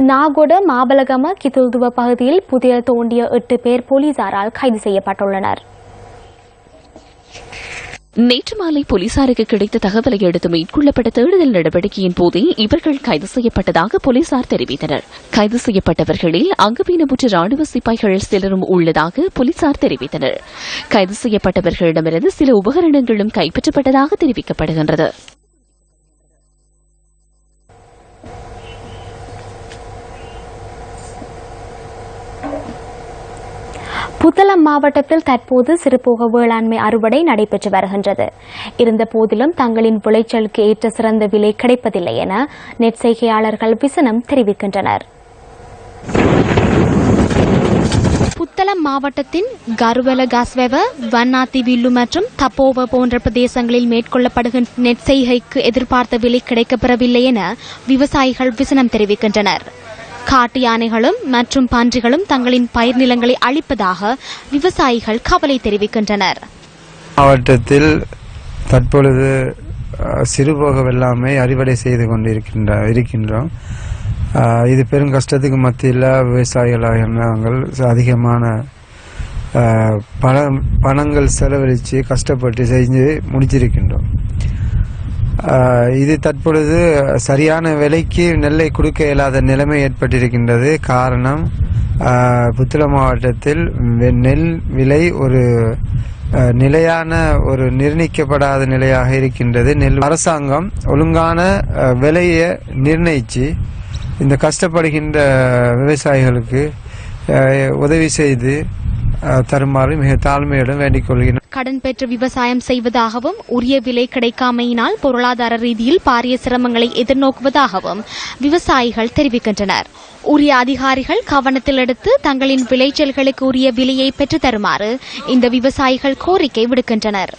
நாகொட மாபலகம கிதுல்துவ பகுதியில் புதையல் தோண்டிய 8 பேர் போலீசாரால் கைது செய்யப்பட்டுள்ளனர். நேற்று மாலை போலீசாருக்கு கிடைத்த தகவலை அடுத்து மேற்கொள்ளப்பட்ட தேடுதல் நடவடிக்கையின் போதே இவர்கள் கைது செய்யப்பட்டதாக போலீசார் தெரிவித்தனர். கைது செய்யப்பட்டவர்களில் அங்குவீனமுற்ற ராணுவ சிப்பாய்கள் சிலரும் உள்ளதாக போலீசார் தெரிவித்தனர். கைது செய்யப்பட்டவர்களிடமிருந்து சில உபகரணங்களும் கைப்பற்றப்பட்டதாக தெரிவிக்கப்படுகின்றது. புத்தளம் மாவட்டத்தில் தற்போது சிறுபோக வேளாண்மை அறுவடை நடைபெற்று வருகின்றது. இருந்த போதிலும் தங்களின் விளைச்சலுக்கு ஏற்ற சிறந்த விலை கிடைப்பதில்லை என நெற்செய்கையாளர்கள் விசனம் தெரிவிக்கின்றனர். புத்தளம் மாவட்டத்தின் கருவல காஸ்வெவ, வன்னாத்தி வில்லு மற்றும் தப்போவ போன்ற பிரதேசங்களில் மேற்கொள்ளப்படுகின்ற நெற்செய்கைக்கு எதிர்பார்த்த விலை கிடைக்கப்பெறவில்லை என விவசாயிகள் விசனம் தெரிவிக்கின்றனர். காட்டு யானைகளும் மற்றும் பன்றிகளும் தங்களின் பயிர் நிலங்களை அழிப்பதாக விவசாயிகள் கவலை தெரிவிக்கின்றனர். மாவட்டத்தில் தற்பொழுது சிறுபோக வெள்ளாமை அறுவடை செய்து கொண்டிருக்கின்றோம். இது பெரும் கஷ்டத்துக்கு மத்தியில் விவசாயிகளாக நாங்கள் அதிகமான பணங்கள் செலவழித்து கஷ்டப்பட்டு செஞ்சு முடிச்சிருக்கின்றோம். இது தற்பொழுது சரியான விலைக்கு நெல்லை கொடுக்க இயலாத நிலைமை ஏற்பட்டிருக்கின்றது. காரணம், புத்தளம் மாவட்டத்தில் நெல் விலை ஒரு நிலையான ஒரு நிர்ணயிக்கப்படாத நிலையாக இருக்கின்றது. நெல் அரசாங்கம் ஒழுங்கான விலையை நிர்ணயித்து இந்த கஷ்டப்படுகின்ற விவசாயிகளுக்கு உதவி செய்து தருமாறு மிக தாழ்மையுடன் வேண்டிக் கொள்கிறேன். கடன் பெற்று விவசாயம் செய்வதாகவும் உரிய விலை கிடைக்காமையினால் பொருளாதார ரீதியில் பாரிய சிரமங்களை எதிர்நோக்குவதாகவும் விவசாயிகள் தெரிவிக்கின்றனர். உரிய அதிகாரிகள் கவனத்தில் எடுத்து தங்களின் விளைச்சல்களுக்கு உரிய விலையை பெற்று தருமாறு இந்த விவசாயிகள் கோரிக்கை விடுக்கின்றனர்.